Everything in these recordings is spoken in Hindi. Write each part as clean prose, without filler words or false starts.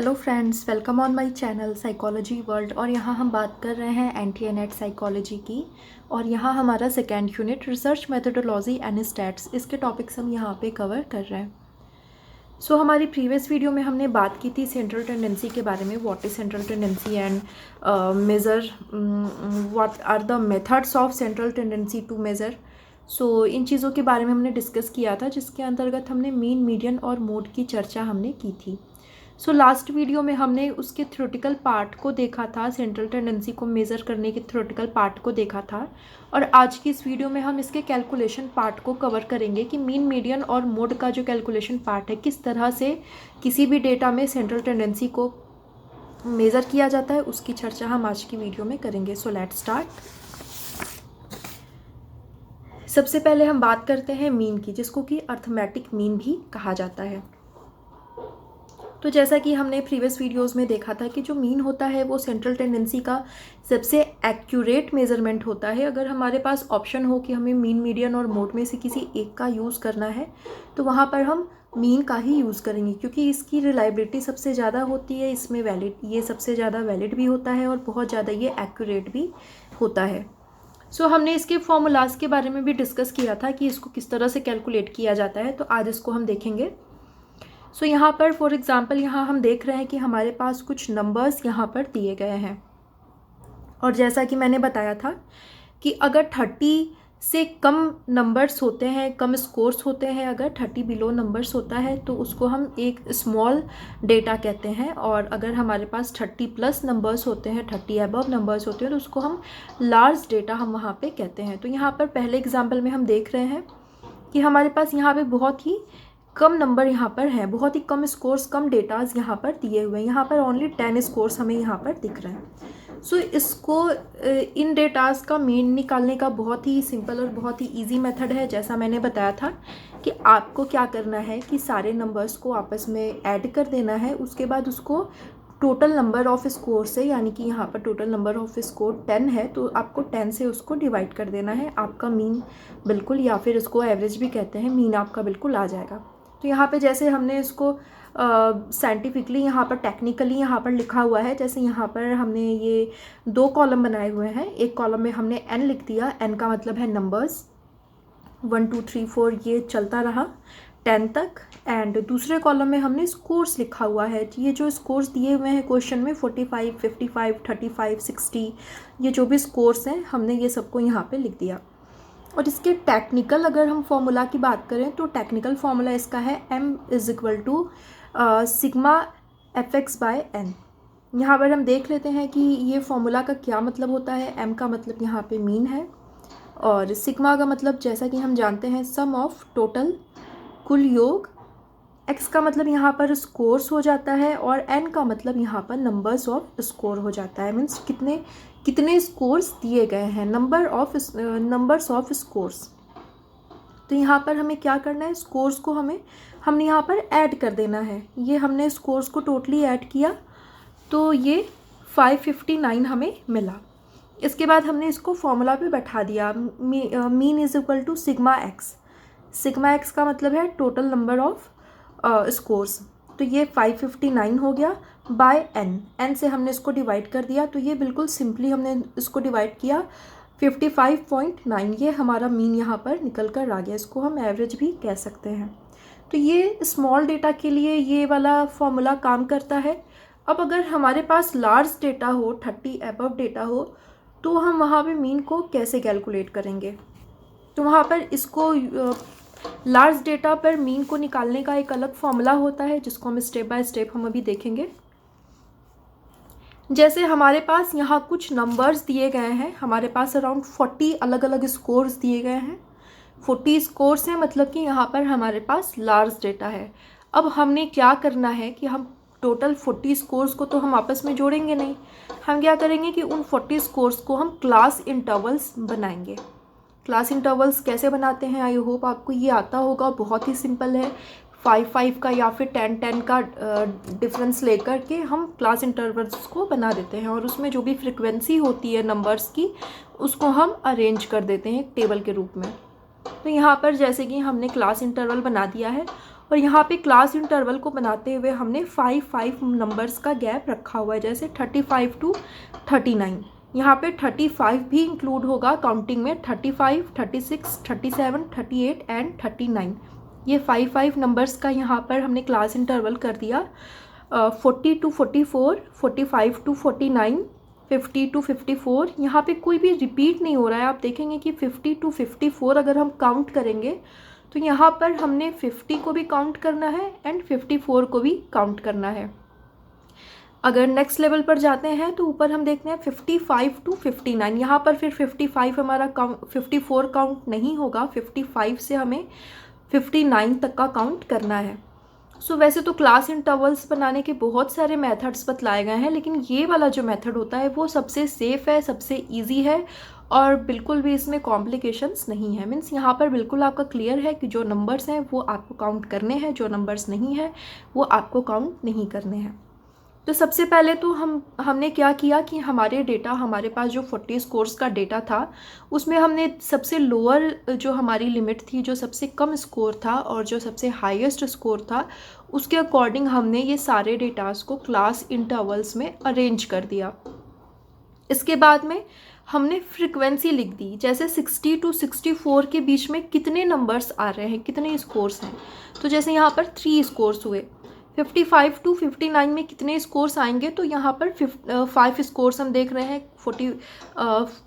Hello friends, welcome on my channel psychology world. और यहाँ हम बात कर रहे हैं एंटी-एनेट साइकोलॉजी की। और यहाँ हमारा second unit research methodology and stats, इसके टॉपिक्स हम यहाँ पे कवर कर रहे हैं। हमारी प्रीवियस वीडियो में हमने बात की थी सेंट्रल टेंडेंसी के बारे में। What is central tendency and measure what are the methods of central tendency to measure. इन चीज़ों के बारे में हमने डिस्कस किया था, जिसके अंतर्गत हमने मीन, मीडियन और मोड की चर्चा हमने की थी। लास्ट वीडियो में हमने उसके थ्योरेटिकल पार्ट को देखा था, सेंट्रल टेंडेंसी को मेज़र करने के थ्योरेटिकल पार्ट को देखा था। और आज की इस वीडियो में हम इसके कैलकुलेशन पार्ट को कवर करेंगे कि मीन, मीडियन और मोड का जो कैलकुलेशन पार्ट है, किस तरह से किसी भी डेटा में सेंट्रल टेंडेंसी को मेज़र किया जाता है, उसकी चर्चा हम आज की वीडियो में करेंगे। Let's start. सबसे पहले हम बात करते हैं मीन की, जिसको कि अर्थमेटिक मीन भी कहा जाता है। तो जैसा कि हमने प्रीवियस वीडियोस में देखा था कि जो मीन होता है वो सेंट्रल टेंडेंसी का सबसे एक्यूरेट मेज़रमेंट होता है। अगर हमारे पास ऑप्शन हो कि हमें मीन, मीडियन और मोड में से किसी एक का यूज़ करना है, तो वहाँ पर हम मीन का ही यूज़ करेंगे, क्योंकि इसकी रिलायबिलिटी सबसे ज़्यादा होती है, इसमें वैलिड, ये सबसे ज़्यादा वैलिड भी होता है और बहुत ज़्यादा ये एक्यूरेट भी होता है। हमने इसके फॉर्मूलाज के बारे में भी डिस्कस किया था कि इसको किस तरह से कैलकुलेट किया जाता है, तो आज इसको हम देखेंगे। यहाँ पर फॉर एग्ज़ाम्पल यहाँ हम देख रहे हैं कि हमारे पास कुछ नंबर्स यहाँ पर दिए गए हैं। और जैसा कि मैंने बताया था कि अगर 30 से कम नंबर्स होते हैं, कम स्कोर्स होते हैं, अगर 30 बिलो नंबर्स होता है तो उसको हम एक स्मॉल डेटा कहते हैं। और अगर हमारे पास 30 प्लस नंबर्स होते हैं, 30 अबव नंबर्स होते हैं, तो उसको हम लार्ज डेटा हम वहाँ पे कहते हैं। तो यहाँ पर पहले एग्जाम्पल में हम देख रहे हैं कि हमारे पास यहाँ पे बहुत ही कम नंबर यहाँ पर हैं, बहुत ही कम स्कोर्स, कम डेटाज यहाँ पर दिए हुए हैं। यहाँ पर ओनली 10 स्कोर्स हमें यहाँ पर दिख रहे हैं। इसको इन डेटाज का मीन निकालने का बहुत ही सिंपल और बहुत ही इजी मेथड है। जैसा मैंने बताया था कि आपको क्या करना है कि सारे नंबर्स को आपस में ऐड कर देना है, उसके बाद उसको टोटल नंबर ऑफ स्कोर से, यानी कि यहाँ पर टोटल नंबर ऑफ स्कोर 10 है, तो आपको 10 से उसको डिवाइड कर देना है। आपका मीन बिल्कुल, या फिर इसको एवरेज भी कहते हैं, मीन आपका बिल्कुल आ जाएगा। तो यहाँ पे जैसे हमने इसको साइंटिफिकली यहाँ पर, टेक्निकली यहाँ पर लिखा हुआ है। जैसे यहाँ पर हमने ये 2 कॉलम बनाए हुए हैं। एक कॉलम में हमने n लिख दिया, n का मतलब है नंबर्स 1 2 3 4, ये चलता रहा 10 तक। एंड दूसरे कॉलम में हमने स्कोर्स लिखा हुआ है। ये जो स्कोर्स दिए हुए हैं क्वेश्चन में 45, 55, 35, 60, ये जो भी स्कोर्स हैं हमने ये सबको यहाँ पे लिख दिया। और इसके टेक्निकल अगर हम फॉर्मूला की बात करें तो टेक्निकल फॉर्मूला इसका है m = सिग्मा fx/n। यहाँ पर हम देख लेते हैं कि ये फॉर्मूला का क्या मतलब होता है। m का मतलब यहाँ पे मीन है, और सिग्मा का मतलब जैसा कि हम जानते हैं सम ऑफ टोटल, कुल योग। x का मतलब यहाँ पर स्कोर्स हो जाता है, और n का मतलब यहाँ पर नंबर्स ऑफ स्कोर हो जाता है। मीन्स कितने स्कोर्स दिए गए हैं, नंबर्स ऑफ स्कोर्स। तो यहाँ पर हमें क्या करना है, स्कोर्स को हमने यहाँ पर ऐड कर देना है। ये हमने स्कोर्स को टोटली ऐड किया तो ये 559 हमें मिला। इसके बाद हमने इसको फॉर्मूला पे बैठा दिया। Mean = sigma x. Sigma x का मतलब है टोटल नंबर ऑफ स्कोर्स। तो ये 559 हो गया बाय n से हमने इसको डिवाइड कर दिया। तो ये बिल्कुल सिंपली हमने इसको डिवाइड किया 55.9, ये हमारा मीन यहाँ पर निकल कर आ गया। इसको हम एवरेज भी कह सकते हैं। तो ये स्मॉल डेटा के लिए ये वाला फॉर्मूला काम करता है। अब अगर हमारे पास लार्ज डेटा हो, 30 अबव डेटा हो, तो हम वहाँ पे मीन को कैसे कैलकुलेट करेंगे। तो वहाँ पर इसको लार्ज डेटा पर मीन को निकालने का एक अलग फॉर्मूला होता है, जिसको हम स्टेप बाय स्टेप हम अभी देखेंगे। जैसे हमारे पास यहाँ कुछ नंबर्स दिए गए हैं, हमारे पास अराउंड 40 अलग अलग स्कोर्स दिए गए हैं। 40 स्कोर्स हैं, मतलब कि यहाँ पर हमारे पास लार्ज डेटा है। अब हमने क्या करना है कि हम टोटल 40 स्कोर्स को तो हम आपस में जोड़ेंगे नहीं। हम क्या करेंगे कि उन 40 स्कोर्स को हम क्लास इंटरवल्स बनाएंगे। क्लास इंटरवल्स कैसे बनाते हैं, आई होप आपको ये आता होगा। बहुत ही सिंपल है, 5 का या फिर 10 का डिफरेंस लेकर के हम क्लास इंटरवल्स को बना देते हैं, और उसमें जो भी फ्रिक्वेंसी होती है नंबर्स की, उसको हम अरेंज कर देते हैं एक टेबल के रूप में। तो यहाँ पर जैसे कि हमने क्लास इंटरवल बना दिया है, और यहाँ पे क्लास इंटरवल को बनाते हुए हमने 5 नंबर्स का गैप रखा हुआ है, जैसे 35 to 39। यहाँ पे 35 भी इंक्लूड होगा काउंटिंग में, 35, 36, 37, 38 एंड 39। ये 5 नंबर्स का यहाँ पर हमने क्लास इंटरवल कर दिया। 40 to 44, 45 to 49, 50 to 54। यहाँ पे कोई भी रिपीट नहीं हो रहा है। आप देखेंगे कि 50 to 54 अगर हम काउंट करेंगे तो यहाँ पर हमने 50 को भी काउंट करना है एंड 54 को भी काउंट करना है। अगर नेक्स्ट लेवल पर जाते हैं तो ऊपर हम देखते हैं 55 to 59। यहाँ पर फिर 55 हमारा 54 काउंट नहीं होगा, 55 से हमें 59 तक का काउंट करना है। वैसे तो क्लास इंटरवल्स बनाने के बहुत सारे मेथड्स बतलाए गए हैं, लेकिन ये वाला जो मेथड होता है वो सबसे सेफ़ है, सबसे इजी है और बिल्कुल भी इसमें कॉम्प्लिकेशंस नहीं है। मीन्स यहाँ पर बिल्कुल आपका क्लियर है कि जो नंबर्स हैं वो आपको काउंट करने हैं, जो नंबर्स नहीं है वो आपको काउंट नहीं करने हैं। तो सबसे पहले तो हमने क्या किया कि हमारे पास जो 40 स्कोर्स का डेटा था उसमें हमने सबसे लोअर जो हमारी लिमिट थी, जो सबसे कम स्कोर था और जो सबसे हाईएस्ट स्कोर था, उसके अकॉर्डिंग हमने ये सारे डेटास को क्लास इंटरवल्स में अरेंज कर दिया। इसके बाद में हमने फ्रीक्वेंसी लिख दी, जैसे 60 to 64 के बीच में कितने नंबर्स आ रहे हैं, कितने स्कोर्स हैं। तो जैसे यहाँ पर 3 स्कोर्स हुए। 55 to 59 में कितने स्कोर्स आएंगे, तो यहाँ पर 5 स्कोर्स हम देख रहे हैं।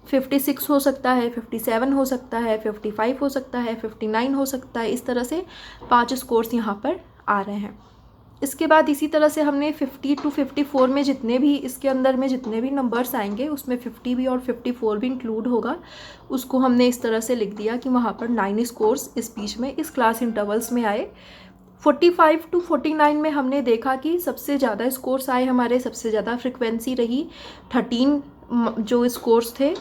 56 हो सकता है, 57 हो सकता है, 55 हो सकता है, 59 हो सकता है। इस तरह से 5 स्कोर्स यहाँ पर आ रहे हैं। इसके बाद इसी तरह से हमने 50 to 54 में जितने भी इसके अंदर में जितने भी नंबर्स आएंगे उसमें 50 भी और 54 भी इंक्लूड होगा, उसको हमने इस तरह से लिख दिया कि वहाँ पर 9 स्कोर्स इस बीच में इस क्लास इंटरवल्स में आए। 45 to 49 में हमने देखा कि सबसे ज़्यादा स्कोर्स आए हमारे, सबसे ज़्यादा फ्रिक्वेंसी रही। 13 जो स्कोर्स थे,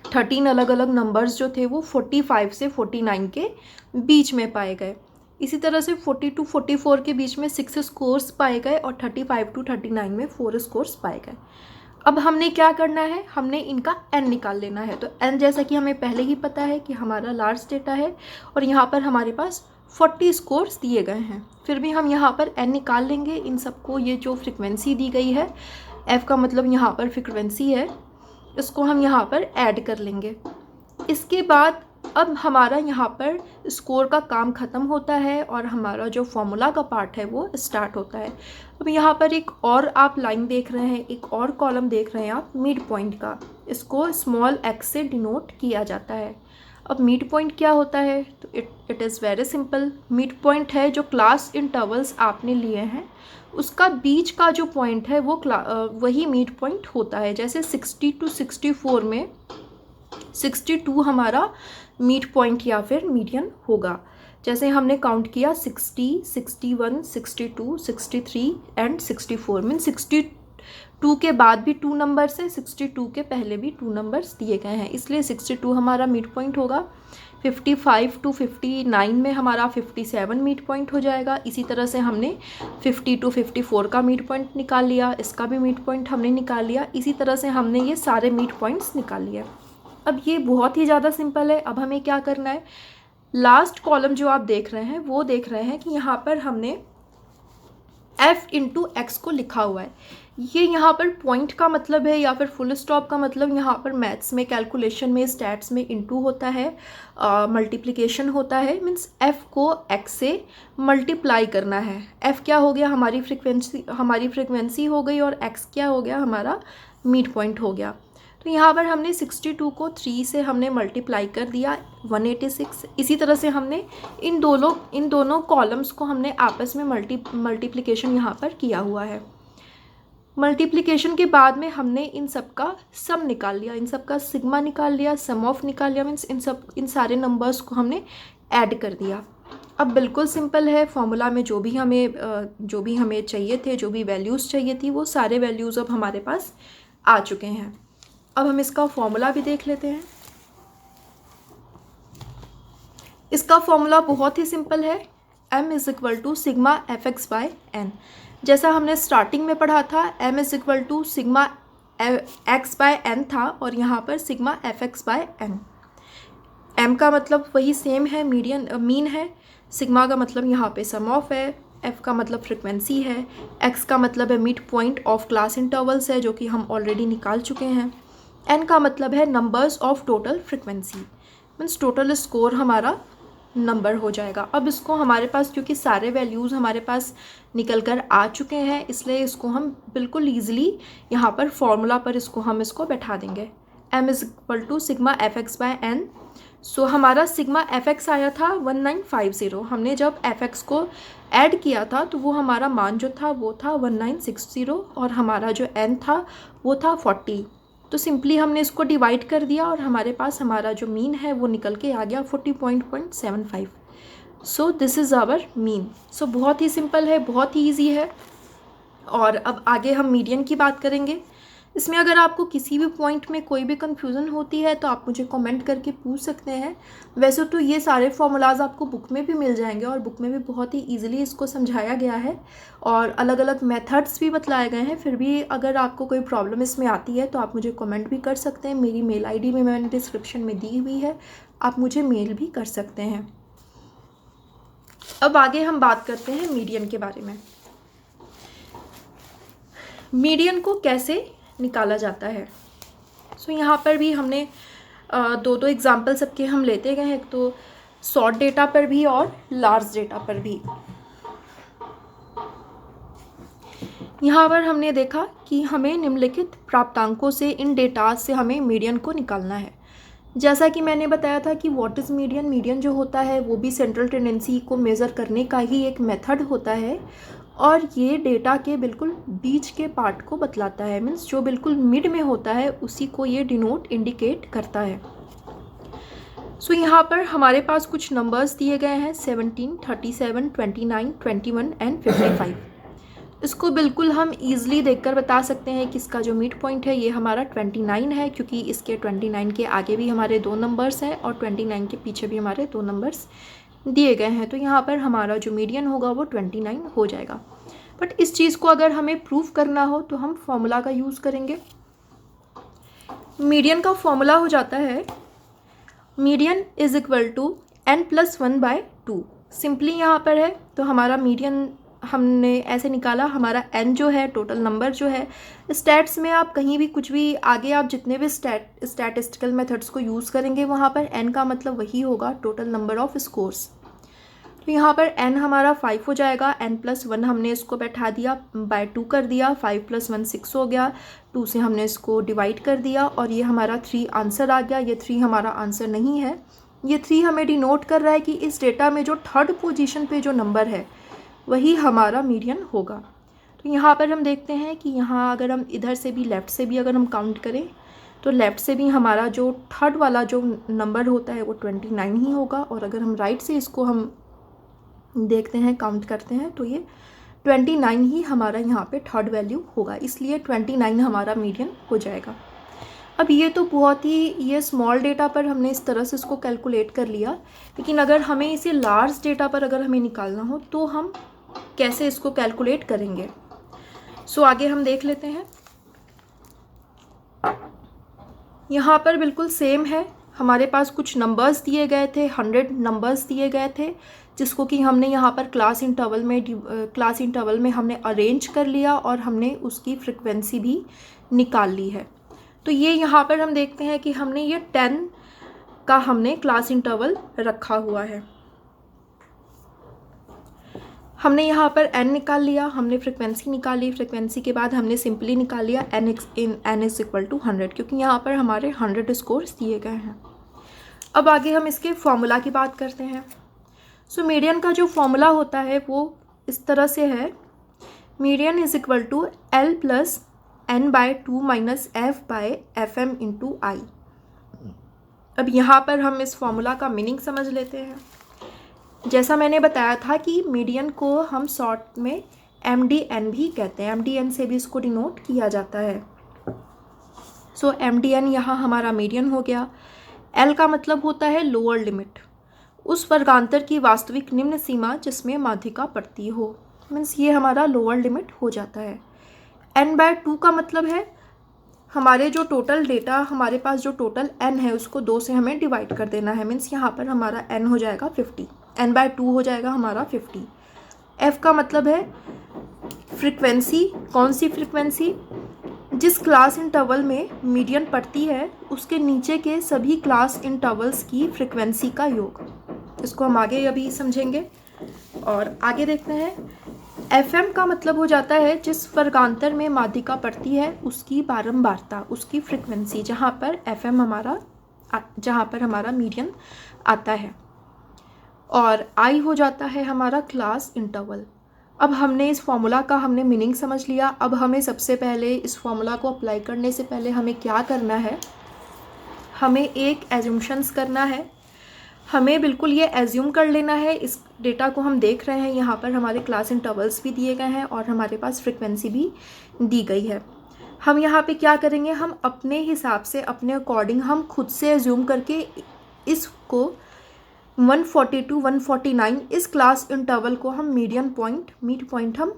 13 अलग अलग नंबर्स जो थे वो 45 से 49 के बीच में पाए गए। इसी तरह से 40 to 44 के बीच में 6 स्कोर्स पाए गए और 35 to 39 में 4 स्कोर्स पाए गए। अब हमने क्या करना है, हमने इनका n निकाल लेना है। तो n जैसा कि हमें पहले ही पता है कि हमारा लार्ज डेटा है और यहाँ पर हमारे पास 40 स्कोर्स दिए गए हैं, फिर भी हम यहाँ पर n निकाल लेंगे इन सबको। ये जो फ्रिक्वेंसी दी गई है, f का मतलब यहाँ पर फ्रिक्वेंसी है, इसको हम यहाँ पर ऐड कर लेंगे। इसके बाद अब हमारा यहाँ पर स्कोर का काम ख़त्म होता है और हमारा जो फॉर्मूला का पार्ट है वो स्टार्ट होता है। अब यहाँ पर एक और आप लाइन देख रहे हैं, एक और कॉलम देख रहे हैं आप मिड पॉइंट का, इसको स्मॉल x से डिनोट किया जाता है। अब मिड पॉइंट क्या होता है, तो it is very simple. Mid point है जो क्लास इंटरवल्स आपने लिए हैं उसका बीच का जो पॉइंट है वो वही मिड पॉइंट होता है। जैसे 60 to 64 में 62 हमारा मिड पॉइंट या फिर मीडियन होगा। जैसे हमने काउंट किया 60, 61, 62, 63 एंड 64। मीन 62 के बाद भी 2 नंबर्स हैं, 62 के पहले भी 2 नंबर्स दिए गए हैं, इसलिए 62 हमारा मिड पॉइंट होगा। 55 to 59 में हमारा 57 मिड पॉइंट हो जाएगा। इसी तरह से हमने 50 to 54 का मिड पॉइंट निकाल लिया, इसका भी मिड पॉइंट हमने निकाल लिया। इसी तरह से हमने ये सारे मिड पॉइंट्स निकाल लिए। अब ये बहुत ही ज़्यादा सिंपल है। अब हमें क्या करना है, लास्ट कॉलम जो आप देख रहे हैं वो देख रहे हैं कि यहाँ पर हमने f इंटू एक्स को लिखा हुआ है। ये यहाँ पर पॉइंट का मतलब है या फिर फुल स्टॉप का मतलब यहाँ पर मैथ्स में, कैलकुलेशन में, स्टैट्स में इंटू होता है, मल्टीप्लिकेशन होता है। मीन्स f को x से मल्टीप्लाई करना है। f क्या हो गया, हमारी फ्रिक्वेंसी हो गई और x क्या हो गया, हमारा मिड पॉइंट हो गया। तो यहाँ पर हमने 62 को 3 से हमने मल्टीप्लाई कर दिया 186। इसी तरह से हमने इन दोनों कॉलम्स को हमने आपस में मल्टीप्लिकेशन यहाँ पर किया हुआ है। मल्टीप्लिकेशन के बाद में हमने इन सब का सम निकाल लिया, इन सब का सिग्मा निकाल लिया, सम ऑफ निकाल लिया। मीन्स इन सारे नंबर्स को हमने ऐड कर दिया। अब बिल्कुल सिंपल है, फॉर्मूला में जो भी हमें चाहिए थे, जो भी वैल्यूज़ चाहिए थी, वो सारे वैल्यूज़ अब हमारे पास आ चुके हैं। अब हम इसका फॉर्मूला भी देख लेते हैं। इसका फॉर्मूला बहुत ही सिंपल है, m is equal to sigma F x by N. जैसा हमने स्टार्टिंग में पढ़ा था, m is equal to sigma X by N था और यहाँ पर sigma F x by N. M का मतलब वही सेम है, मीन है। सिग्मा का मतलब यहाँ पे सम ऑफ है। एफ का मतलब फ्रिक्वेंसी है। एक्स का मतलब है mid point of class intervals है, जो कि हम ऑलरेडी निकाल चुके हैं। एन का मतलब है numbers of total frequency, means total score हमारा नंबर हो जाएगा। अब इसको हमारे पास क्योंकि सारे वैल्यूज़ हमारे पास निकल कर आ चुके हैं, इसलिए इसको हम बिल्कुल ईजिली यहाँ पर फॉर्मूला पर इसको बैठा देंगे। m is equal to sigma F x by n. So हमारा सिग्मा एफ एक्स आया था 1950। हमने जब एफ एक्स को ऐड किया था तो वो हमारा मान जो था वो था 1960, और हमारा जो n था वो था 40। तो सिंपली हमने इसको डिवाइड कर दिया और हमारे पास हमारा जो मीन है वो निकल के आ गया 40.75। So this is our mean. So बहुत ही सिंपल है, बहुत ही ईजी है। और अब आगे हम मीडियन की बात करेंगे। इसमें अगर आपको किसी भी पॉइंट में कोई भी कन्फ्यूज़न होती है तो आप मुझे कमेंट करके पूछ सकते हैं। वैसे तो ये सारे फॉर्मूलाज आपको बुक में भी मिल जाएंगे और बुक में भी बहुत ही ईजिली इसको समझाया गया है और अलग अलग मेथड्स भी बतलाए गए हैं। फिर भी अगर आपको कोई प्रॉब्लम इसमें आती है तो आप मुझे कमेंट भी कर सकते हैं। मेरी मेल ID भी मैंने डिस्क्रिप्शन में दी हुई है, आप मुझे मेल भी कर सकते हैं। अब आगे हम बात करते हैं मीडियन के बारे में। मीडियन को कैसे निकाला जाता है। सो यहाँ पर भी हमने दो एग्जाम्पल सबके हम लेते गए हैं, एक तो शॉर्ट डेटा पर भी और लार्ज डेटा पर भी। यहाँ पर हमने देखा कि हमें निम्नलिखित प्राप्तांकों से इन डेटा से हमें मीडियन को निकालना है। जैसा कि मैंने बताया था कि व्हाट इज़ मीडियन, मीडियन जो होता है वो भी सेंट्रल टेंडेंसी को मेज़र करने का ही एक मेथड होता है और ये डेटा के बिल्कुल बीच के पार्ट को बतलाता है, मीन्स जो बिल्कुल मिड में होता है उसी को ये डिनोट इंडिकेट करता है। सो यहाँ पर हमारे पास कुछ नंबर्स दिए गए हैं 17, 37, 29, 21 एंड 55। इसको बिल्कुल हम ईजिली देखकर बता सकते हैं कि इसका जो मिड पॉइंट है ये हमारा 29 है, क्योंकि इसके 29 के आगे भी हमारे 2 नंबर्स हैं और 29 के पीछे भी हमारे 2 नंबर्स दिए गए हैं। तो यहाँ पर हमारा जो मीडियन होगा वो 29 हो जाएगा। बट इस चीज़ को अगर हमें प्रूफ करना हो तो हम फॉर्मूला का यूज़ करेंगे। मीडियन का फॉर्मूला हो जाता है median is equal to n+1/2। Simply यहाँ पर है तो हमारा मीडियन हमने ऐसे निकाला, हमारा n जो है टोटल नंबर जो है। स्टैट्स में आप कहीं भी कुछ भी आगे आप जितने भी स्टैटिस्टिकल मेथड्स को यूज़ करेंगे वहाँ पर n का मतलब वही होगा टोटल नंबर ऑफ स्कोर्स। तो यहाँ पर n हमारा 5 हो जाएगा, n+1 हमने इसको बैठा दिया, बाय 2 कर दिया, 5 + 1 6 हो गया, 2 से हमने इसको डिवाइड कर दिया और ये हमारा 3 आंसर आ गया। ये 3 हमारा आंसर नहीं है, ये 3 हमें डिनोट कर रहा है कि इस डेटा में जो 3rd पोजीशन पे जो नंबर है वही हमारा मीडियन होगा। तो यहाँ पर हम देखते हैं कि यहाँ अगर हम इधर से भी लेफ़्ट से भी अगर हम काउंट करें तो लेफ़्ट से भी हमारा जो 3rd वाला जो नंबर होता है वो 29 ही होगा, और अगर हम राइट से इसको हम देखते हैं काउंट करते हैं तो ये 29 ही हमारा यहाँ पे 3rd वैल्यू होगा, इसलिए 29 हमारा मीडियन हो जाएगा। अब ये तो बहुत ही ये स्मॉल डेटा पर हमने इस तरह से इसको कैलकुलेट कर लिया, लेकिन अगर हमें इसे लार्ज डेटा पर अगर हमें निकालना हो तो हम कैसे इसको कैलकुलेट करेंगे। सो आगे हम देख लेते हैं। यहाँ पर बिल्कुल सेम है, हमारे पास कुछ नंबर्स दिए गए थे, 100 नंबर्स दिए गए थे जिसको कि हमने यहाँ पर क्लास इंटरवल में हमने अरेंज कर लिया और हमने उसकी फ्रिक्वेंसी भी निकाल ली है। तो ये यहाँ पर हम देखते हैं कि हमने ये 10 का हमने क्लास इंटरवल रखा हुआ है। हमने यहाँ पर n निकाल लिया, हमने फ्रिक्वेंसी निकाली, फ्रिक्वेंसी के बाद हमने सिंपली निकाल लिया n इज इक्वल टू 100, क्योंकि यहाँ पर हमारे 100 स्कोर्स दिए गए हैं। अब आगे हम इसके फॉर्मूला की बात करते हैं। सो मीडियन का जो फॉर्मूला होता है वो इस तरह से है, median is equal to L + n/2 - f/fm × I। अब यहाँ पर हम इस फॉर्मूला का मीनिंग समझ लेते हैं। जैसा मैंने बताया था कि मीडियन को हम शॉर्ट में MDN भी कहते हैं, MDN से भी इसको डिनोट किया जाता है। सो MDN यहाँ हमारा मीडियन हो गया। L का मतलब होता है लोअर लिमिट, उस वर्गांतर की वास्तविक निम्न सीमा जिसमें माध्यिका पड़ती हो, मीन्स ये हमारा लोअर लिमिट हो जाता है। n/2 का मतलब है हमारे जो टोटल डेटा हमारे पास जो टोटल n है उसको 2 से हमें डिवाइड कर देना है। मीन्स यहाँ पर हमारा n हो जाएगा 50, n/2 हो जाएगा हमारा 50। f का मतलब है फ्रिक्वेंसी। कौन सी फ्रिक्वेंसी? जिस क्लास इंटरवल में मीडियन पड़ती है उसके नीचे के सभी क्लास इंटरवल्स की फ्रिक्वेंसी का योग। इसको हम आगे अभी समझेंगे और आगे देखते हैं। FM का मतलब हो जाता है जिस वर्गांतर में माध्यिका पड़ती है उसकी बारंबारता, उसकी फ्रिक्वेंसी, जहाँ पर हमारा मीडियन आता है। और I हो जाता है हमारा क्लास इंटरवल। अब हमने इस फॉर्मूला का मीनिंग समझ लिया। अब हमें सबसे पहले इस फॉर्मूला को अप्लाई करने से पहले हमें क्या करना है, हमें एक एज्यूम्शंस करना है। हमें बिल्कुल ये एज्यूम कर लेना है, इस डेटा को हम देख रहे हैं, यहाँ पर हमारे क्लास इंटरवल्स भी दिए गए हैं और हमारे पास फ्रिक्वेंसी भी दी गई है। हम यहाँ पे क्या करेंगे, हम अपने हिसाब से, अपने अकॉर्डिंग हम खुद से एज्यूम करके इसको 142, 149 इस क्लास इंटरवल को हम मिड पॉइंट हम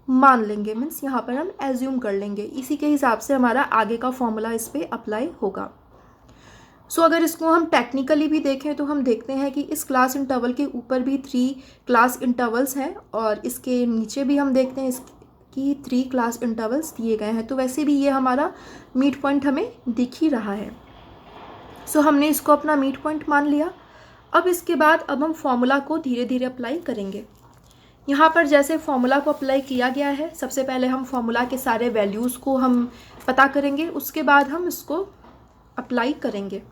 मान लेंगे। मीन्स यहाँ पर हम एज्यूम कर लेंगे। इसी के हिसाब से हमारा आगे का फॉर्मूला इस पर अप्लाई होगा। सो अगर इसको हम टेक्निकली भी देखें तो हम देखते हैं कि इस क्लास इंटरवल के ऊपर भी 3 क्लास इंटरवल्स हैं और इसके नीचे भी हम देखते हैं इसकी 3 क्लास इंटरवल्स दिए गए हैं। तो वैसे भी ये हमारा मिड पॉइंट हमें दिख ही रहा है। सो हमने इसको अपना मिड पॉइंट मान लिया। अब इसके बाद अब हम फॉर्मूला को धीरे धीरे अप्लाई करेंगे। यहाँ पर जैसे फॉर्मूला को अप्लाई किया गया है, सबसे पहले हम फॉर्मूला के सारे वैल्यूज़ को हम पता करेंगे, उसके बाद हम इसको अप्लाई करेंगे।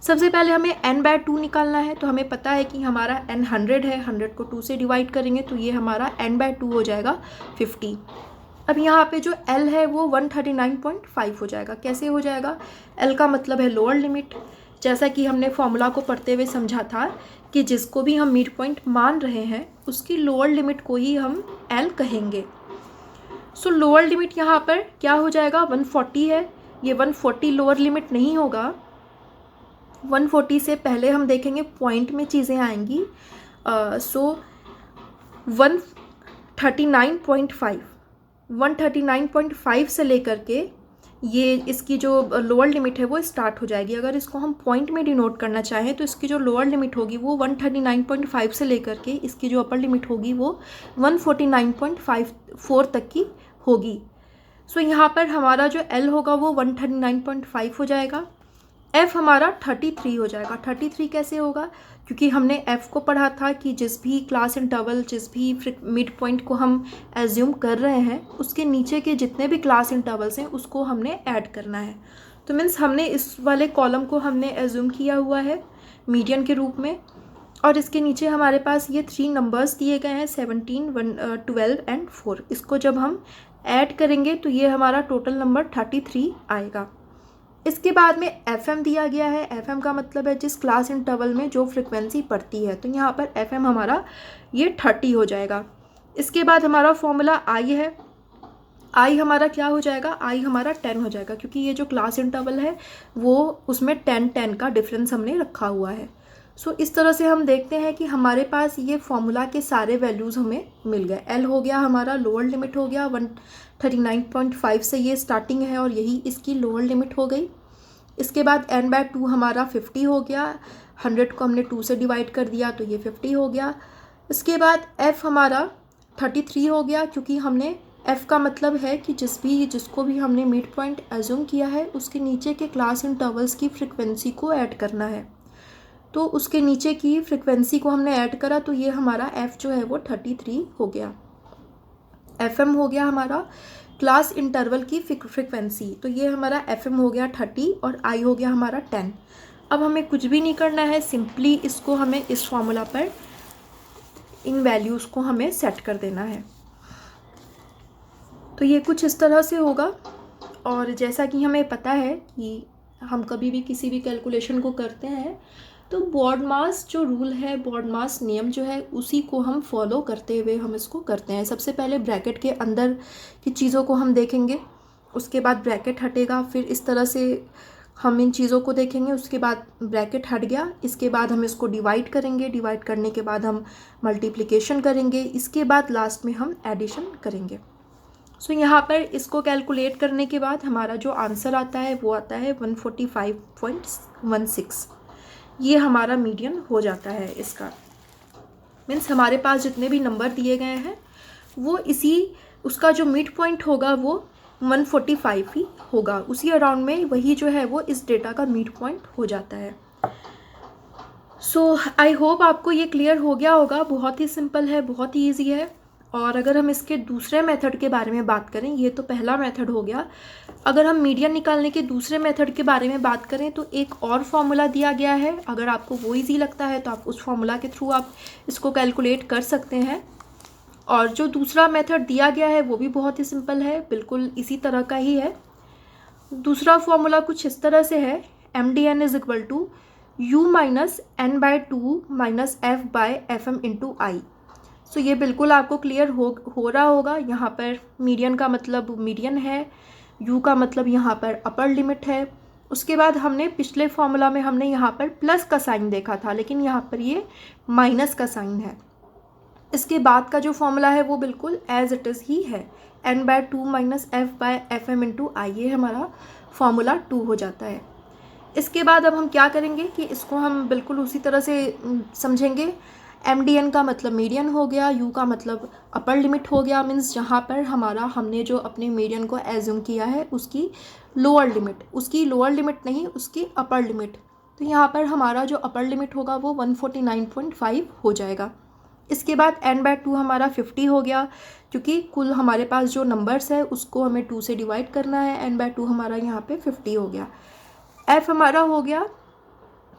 सबसे पहले हमें n/2 निकालना है। तो हमें पता है कि हमारा n 100 है, 100 को 2 से डिवाइड करेंगे तो ये हमारा n/2 हो जाएगा 50। अब यहाँ पे जो l है वो 139.5 हो जाएगा। कैसे हो जाएगा? l का मतलब है लोअर लिमिट। जैसा कि हमने फॉर्मूला को पढ़ते हुए समझा था कि जिसको भी हम मिड पॉइंट मान रहे हैं उसकी लोअर लिमिट को ही हम l कहेंगे। सो लोअर लिमिट यहाँ पर क्या हो जाएगा? 140 है। ये 140 लोअर लिमिट नहीं होगा। 140 से पहले हम देखेंगे पॉइंट में चीज़ें आएंगी। सो 139.5 से लेकर के ये इसकी जो लोअर लिमिट है वो स्टार्ट हो जाएगी। अगर इसको हम पॉइंट में डिनोट करना चाहें तो इसकी जो लोअर लिमिट होगी वो 139.5 से लेकर के इसकी जो अपर लिमिट होगी वो 149.54 तक की होगी। सो यहाँ पर हमारा जो L होगा वो 139.5 हो जाएगा। F हमारा 33 हो जाएगा। 33 कैसे होगा? क्योंकि हमने F को पढ़ा था कि जिस भी क्लास इंटरवल, जिस भी मिड पॉइंट को हम एज्यूम कर रहे हैं उसके नीचे के जितने भी क्लास इंटरवल्स हैं उसको हमने ऐड करना है। तो मीन्स हमने इस वाले कॉलम को हमने एज्यूम किया हुआ है मीडियन के रूप में और इसके नीचे हमारे पास ये 3 नंबर्स दिए गए हैं 17, 12 एंड 4। इसको जब हम ऐड करेंगे तो ये हमारा टोटल नंबर 33 आएगा। इसके बाद में FM दिया गया है। FM का मतलब है जिस क्लास इंटरवल में जो फ्रिक्वेंसी पड़ती है। तो यहाँ पर FM हमारा ये 30 हो जाएगा। इसके बाद हमारा फॉर्मूला I है। I हमारा क्या हो जाएगा? I हमारा 10 हो जाएगा क्योंकि ये जो क्लास इंटरवल है वो उसमें 10 का डिफरेंस हमने रखा हुआ है। सो इस तरह से हम देखते हैं कि हमारे पास ये फॉर्मूला के सारे वैल्यूज़ हमें मिल गए। L हो गया हमारा लोअर लिमिट हो गया, 139.5 से ये स्टार्टिंग है और यही इसकी लोअर लिमिट हो गई। इसके बाद n/2 हमारा 50 हो गया। 100 को हमने 2 से डिवाइड कर दिया तो ये 50 हो गया। इसके बाद F हमारा 33 हो गया क्योंकि हमने F का मतलब है कि जिसको भी हमने मिड पॉइंट एज्यूम किया है उसके नीचे के क्लास इंटरवल्स की फ्रिक्वेंसी को ऐड करना है। तो उसके नीचे की फ्रिक्वेंसी को हमने ऐड करा तो ये हमारा F जो है वो 33 हो गया। FM हो गया हमारा क्लास इंटरवल की फ्रिक्वेंसी। तो ये हमारा FM हो गया 30 और I हो गया हमारा 10। अब हमें कुछ भी नहीं करना है, सिंपली इसको हमें इस फॉर्मूला पर इन वैल्यूज़ को हमें सेट कर देना है। तो ये कुछ इस तरह से होगा। और जैसा कि हमें पता है कि हम कभी भी किसी भी कैलकुलेशन को करते हैं तो बॉड मास जो रूल है, बॉड मास नियम जो है उसी को हम फॉलो करते हुए हम इसको करते हैं। सबसे पहले ब्रैकेट के अंदर की चीज़ों को हम देखेंगे, उसके बाद ब्रैकेट हटेगा, फिर इस तरह से हम इन चीज़ों को देखेंगे, उसके बाद ब्रैकेट हट गया, इसके बाद हम इसको डिवाइड करेंगे, डिवाइड करने के बाद हम मल्टीप्लिकेशन करेंगे, इसके बाद लास्ट में हम एडिशन करेंगे। सो यहाँ पर इसको कैलकुलेट करने के बाद हमारा जो आंसर आता है वो आता है 145.16। ये हमारा मीडियन हो जाता है इसका। मीन्स हमारे पास जितने भी नंबर दिए गए हैं वो उसका जो मिड पॉइंट होगा वो 145 ही होगा, उसी अराउंड में वही जो है वो इस डेटा का मिड पॉइंट हो जाता है। सो आई होप आपको ये क्लियर हो गया होगा। बहुत ही सिंपल है, बहुत ही ईजी है। और अगर हम इसके दूसरे मेथड के बारे में बात करें, ये तो पहला मेथड हो गया। अगर हम मीडियन निकालने के दूसरे मेथड के बारे में बात करें तो एक और फॉर्मूला दिया गया है। अगर आपको वो ईजी लगता है तो आप उस फॉर्मूला के थ्रू आप इसको कैलकुलेट कर सकते हैं। और जो दूसरा मेथड दिया गया है वो भी बहुत ही सिंपल है, बिल्कुल इसी तरह का ही है। दूसरा फॉर्मूला कुछ इस तरह से है, MDN is equal to U minus N by 2 minus F by FM into i. So ये बिल्कुल आपको क्लियर हो रहा होगा। यहाँ पर मीडियन का मतलब मीडियन है, U का मतलब यहाँ पर अपर लिमिट है। उसके बाद हमने पिछले फॉर्मूला में हमने यहाँ पर प्लस का साइन देखा था, लेकिन यहाँ पर ये माइनस का साइन है। इसके बाद का जो फॉर्मूला है वो बिल्कुल एज इट इज़ ही है, N by 2 minus F by FM into i. ये हमारा फॉर्मूला 2 हो जाता है। इसके बाद अब हम क्या करेंगे कि इसको हम बिल्कुल उसी तरह से समझेंगे। MDN का मतलब मीडियन हो गया, U का मतलब अपर लिमिट हो गया। मीन्स जहाँ पर हमने जो अपने मीडियन को एज्यूम किया है उसकी लोअर लिमिट नहीं, उसकी अपर लिमिट। तो यहाँ पर हमारा जो अपर लिमिट होगा वो 149.5 हो जाएगा। इसके बाद N बाय 2 हमारा 50 हो गया, क्योंकि कुल हमारे पास जो नंबर्स है उसको हमें 2 से डिवाइड करना है। N बाय 2 हमारा यहाँ पे 50 हो गया। F हमारा हो गया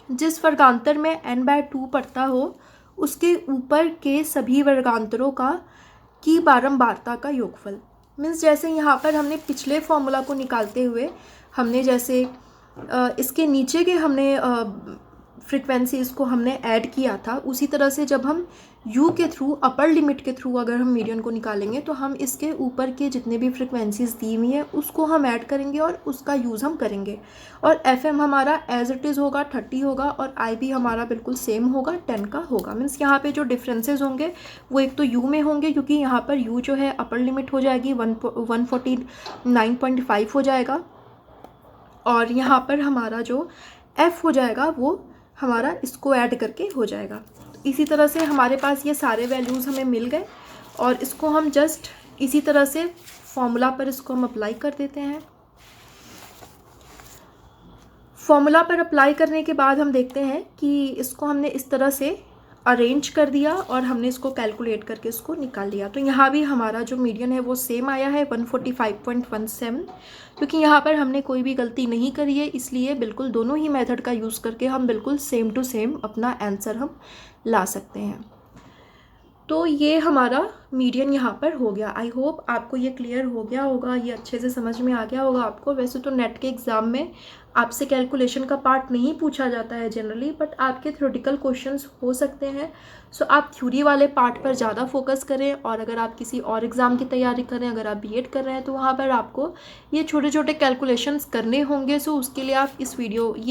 जिस वर्गांतर में N बाय 2 पड़ता हो उसके ऊपर के सभी वर्गांतरों की बारंबारता का योगफल। मीन्स जैसे यहाँ पर हमने पिछले फॉर्मूला को निकालते हुए हमने जैसे इसके नीचे के हमने फ्रिक्वेंसीज को हमने ऐड किया था, उसी तरह से जब हम U के थ्रू अपर लिमिट के थ्रू अगर हम मीडियन को निकालेंगे तो हम इसके ऊपर के जितने भी फ्रिक्वेंसीज दी हुई हैं उसको हम ऐड करेंगे और उसका यूज़ हम करेंगे। और FM हमारा एज इट इज़ होगा 30 होगा, और I भी हमारा बिल्कुल सेम होगा 10 का होगा। मीन्स यहाँ पे जो डिफरेंसेस होंगे वो एक तो U में होंगे, क्योंकि यहाँ पर U जो है अपर लिमिट हो जाएगी 149.5 हो जाएगा, और यहाँ पर हमारा जो F हो जाएगा वो हमारा इसको ऐड करके हो जाएगा। इसी तरह से हमारे पास ये सारे वैल्यूज़ हमें मिल गए, और इसको हम जस्ट इसी तरह से फॉर्मूला पर इसको हम अप्लाई कर देते हैं। फॉर्मूला पर अप्लाई करने के बाद हम देखते हैं कि इसको हमने इस तरह से अरेंज कर दिया और हमने इसको कैलकुलेट करके इसको निकाल लिया। तो यहाँ भी हमारा जो मीडियन है वो सेम आया है 145.17, क्योंकि यहाँ पर हमने कोई भी गलती नहीं करी है, इसलिए बिल्कुल दोनों ही मेथड का यूज़ करके हम बिल्कुल सेम टू सेम अपना आंसर हम ला सकते हैं। तो ये हमारा मीडियन यहाँ पर हो गया। आई होप आपको ये क्लियर हो गया होगा, ये अच्छे से समझ में आ गया होगा आपको। वैसे तो नेट के एग्ज़ाम में आपसे कैलकुलेशन का पार्ट नहीं पूछा जाता है जनरली, बट आपके थ्योरेटिकल क्वेश्चंस हो सकते हैं। सो आप थ्योरी वाले पार्ट पर ज़्यादा फोकस करें, और अगर आप किसी और एग्ज़ाम की तैयारी कर रहे हैं, अगर आप B.Ed कर रहे हैं तो वहाँ पर आपको ये छोटे छोटे कैलकुलेशंस करने होंगे। सो उसके लिए आप ये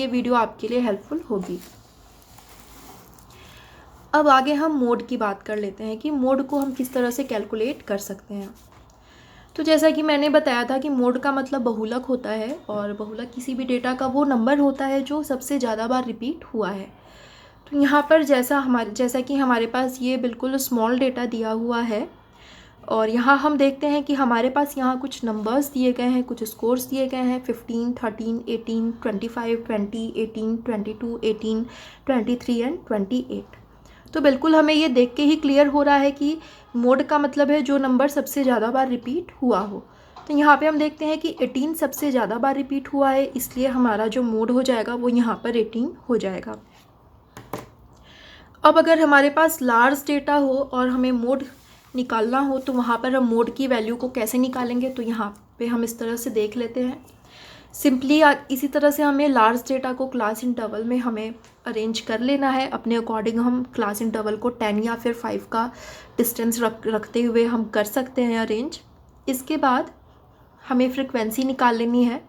वीडियो आपके लिए हेल्पफुल होगी। अब आगे हम मोड की बात कर लेते हैं कि मोड को हम किस तरह से कैलकुलेट कर सकते हैं। तो जैसा कि मैंने बताया था कि मोड का मतलब बहुलक होता है, और बहुलक किसी भी डेटा का वो नंबर होता है जो सबसे ज़्यादा बार रिपीट हुआ है। तो यहाँ पर जैसा कि हमारे पास ये बिल्कुल स्मॉल डेटा दिया हुआ है, और यहाँ हम देखते हैं कि हमारे पास यहाँ कुछ नंबर्स दिए गए हैं, कुछ स्कोर्स दिए गए हैं 15, 13, 18, 25, 20, 18, 22, 18, 23 एंड 28। तो बिल्कुल हमें ये देख के ही क्लियर हो रहा है कि मोड का मतलब है जो नंबर सबसे ज़्यादा बार रिपीट हुआ हो। तो यहाँ पे हम देखते हैं कि 18 सबसे ज़्यादा बार रिपीट हुआ है, इसलिए हमारा जो मोड हो जाएगा वो यहाँ पर 18 हो जाएगा। अब अगर हमारे पास लार्ज डेटा हो और हमें मोड निकालना हो तो वहाँ पर हम मोड की वैल्यू को कैसे निकालेंगे, तो यहाँ पे हम इस तरह से देख लेते हैं। सिंपली इसी तरह से हमें लार्ज डेटा को क्लास इंटरवल में हमें अरेंज कर लेना है। अपने अकॉर्डिंग हम क्लास इंटरवल को 10 या फिर 5 का डिस्टेंस रखते हुए हम कर सकते हैं अरेंज। इसके बाद हमें फ्रिक्वेंसी निकाल लेनी है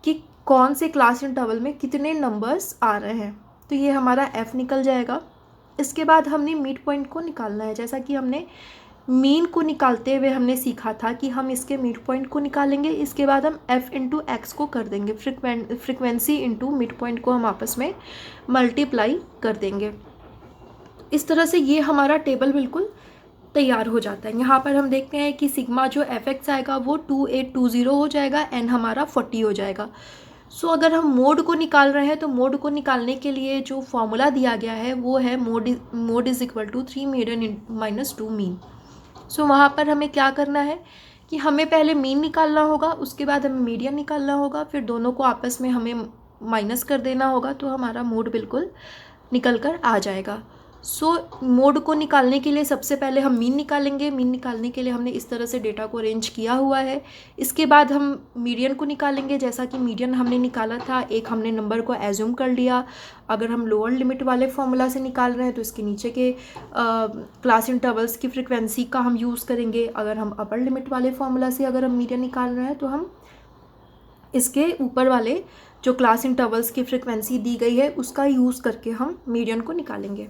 कि कौन से क्लास इंटरवल में कितने नंबर्स आ रहे हैं। तो ये हमारा F निकल जाएगा। इसके बाद हमने मिड पॉइंट को निकालना है, जैसा कि हमने मीन को निकालते हुए हमने सीखा था कि हम इसके मिड पॉइंट को निकालेंगे, इसके बाद हम f इंटू एक्स को कर देंगे, फ्रिक्वेंसी इंटू मिड पॉइंट को हम आपस में मल्टीप्लाई कर देंगे। इस तरह से ये हमारा टेबल बिल्कुल तैयार हो जाता है। यहाँ पर हम देखते हैं कि सिग्मा जो एफ एक्स आएगा वो 2820 हो जाएगा, एन हमारा 40 हो जाएगा। सो अगर हम मोड को निकाल रहे हैं तो मोड को निकालने के लिए जो फॉर्मूला दिया गया है वो है mode is equal to 3 median minus 2 mean. So वहाँ पर हमें क्या करना है कि हमें पहले मीन निकालना होगा, उसके बाद हमें मीडियन निकालना होगा, फिर दोनों को आपस में हमें माइनस कर देना होगा, तो हमारा मोड बिल्कुल निकल कर आ जाएगा। सो मोड को निकालने के लिए सबसे पहले हम मीन निकालेंगे। मीन निकालने के लिए हमने इस तरह से डेटा को अरेंज किया हुआ है। इसके बाद हम मीडियन को निकालेंगे। जैसा कि मीडियन हमने निकाला था, एक हमने नंबर को एज्यूम कर लिया। अगर हम लोअर लिमिट वाले फॉर्मूला से निकाल रहे हैं तो इसके नीचे के क्लास इंटरवल्स की फ्रिक्वेंसी का हम यूज़ करेंगे। अगर हम अपर लिमिट वाले फॉर्मूला से अगर हम मीडियन निकाल रहे हैं तो हम इसके ऊपर वाले जो क्लास इंटरवल्स की फ्रिक्वेंसी दी गई है उसका यूज़ करके हम मीडियन को निकालेंगे।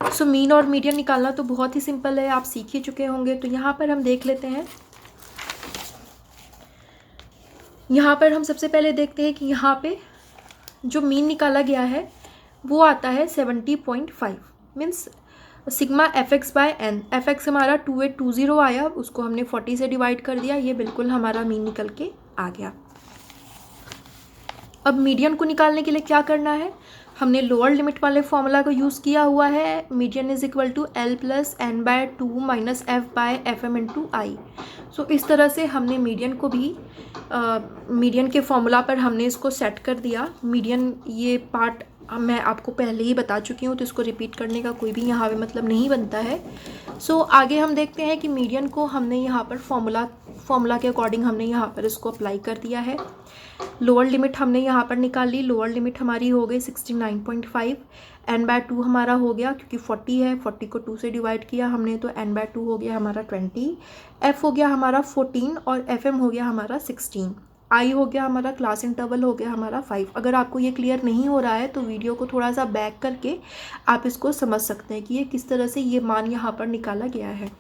सो मीन और मीडियन निकालना तो बहुत ही सिंपल है, आप सीख ही चुके होंगे। तो यहाँ पर हम देख लेते हैं, यहाँ पर हम सबसे पहले देखते हैं कि यहाँ पे जो मीन निकाला गया है वो आता है 70.5, means sigma F x by N. F X हमारा 2820 आया, उसको हमने 40 से डिवाइड कर दिया, ये बिल्कुल हमारा मीन निकल के आ गया। अब मीडियन को निकालने के लिए क्या करना है, हमने लोअर लिमिट वाले फॉर्मूला को यूज़ किया हुआ है। Median is equal to l plus n by 2 minus f by f m into i. So इस तरह से हमने मीडियन को भी मीडियन के फॉर्मूला पर हमने इसको सेट कर दिया। मीडियन ये पार्ट मैं आपको पहले ही बता चुकी हूँ, तो इसको रिपीट करने का कोई भी यहाँ पे मतलब नहीं बनता है। सो आगे हम देखते हैं कि मीडियन को हमने यहाँ पर फॉर्मूला के अकॉर्डिंग हमने यहाँ पर इसको अप्लाई कर दिया है। लोअर लिमिट हमने यहाँ पर निकाल ली। लोअर लिमिट हमारी हो गई 69.5, एन बाय 2 हमारा हो गया, क्योंकि 40 है, 40 को 2 से डिवाइड किया हमने तो एन बाय 2 हो गया हमारा 20, एफ हो गया हमारा 14 और एफ एम हो गया हमारा 16, आई हो गया हमारा, क्लास इंटरवल हो गया हमारा 5। अगर आपको ये क्लियर नहीं हो रहा है तो वीडियो को थोड़ा सा बैक करके आप इसको समझ सकते हैं कि ये किस तरह से ये मान यहाँ पर निकाला गया है।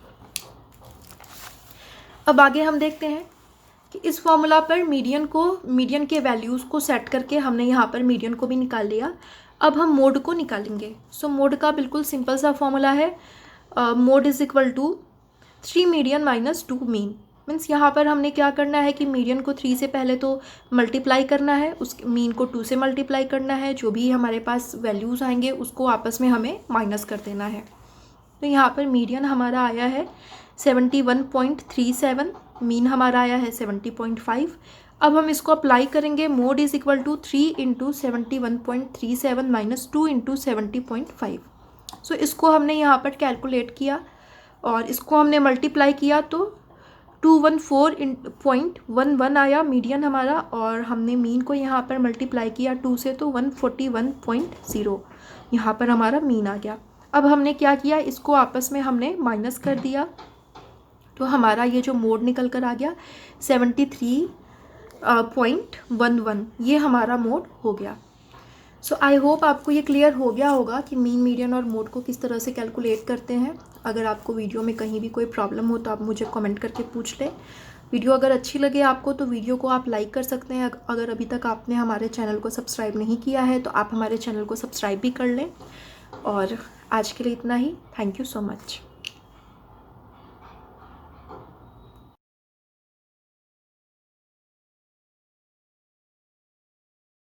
अब आगे हम देखते हैं कि इस फॉर्मूला पर मीडियन के वैल्यूज़ को सेट करके हमने यहाँ पर मीडियन को भी निकाल लिया। अब हम मोड को निकालेंगे। सो मोड का बिल्कुल सिंपल सा फॉर्मूला है, mode is equal to 3 median minus 2 mean. Means यहाँ पर हमने क्या करना है कि मीडियन को 3 से पहले तो मल्टीप्लाई करना है, उस मीन को 2 से मल्टीप्लाई करना है, जो भी हमारे पास वैल्यूज़ आएंगे उसको आपस में हमें माइनस कर देना है। तो यहाँ पर मीडियन हमारा आया है 71.37, मीन हमारा आया है 70.5। अब हम इसको अप्लाई करेंगे। Mode is equal to 3 into 71.37 minus 2 into 70.5। So इसको हमने यहाँ पर कैलकुलेट किया और इसको हमने मल्टीप्लाई किया तो 214.11 आया मीडियन हमारा, और हमने मीन को यहाँ पर मल्टीप्लाई किया 2 से तो 141.0 यहाँ पर हमारा मीन आ गया। अब हमने क्या किया, इसको आपस में हमने माइनस कर दिया तो हमारा ये जो मोड निकल कर आ गया 73.11, ये हमारा मोड हो गया। सो आई होप आपको ये क्लियर हो गया होगा कि मीन, मीडियन और मोड को किस तरह से कैलकुलेट करते हैं। अगर आपको वीडियो में कहीं भी कोई प्रॉब्लम हो तो आप मुझे कमेंट करके पूछ लें। वीडियो अगर अच्छी लगे आपको तो वीडियो को आप लाइक कर सकते हैं। अगर अभी तक आपने हमारे चैनल को सब्सक्राइब नहीं किया है तो आप हमारे चैनल को सब्सक्राइब भी कर लें। और आज के लिए इतना ही। Thank you so much.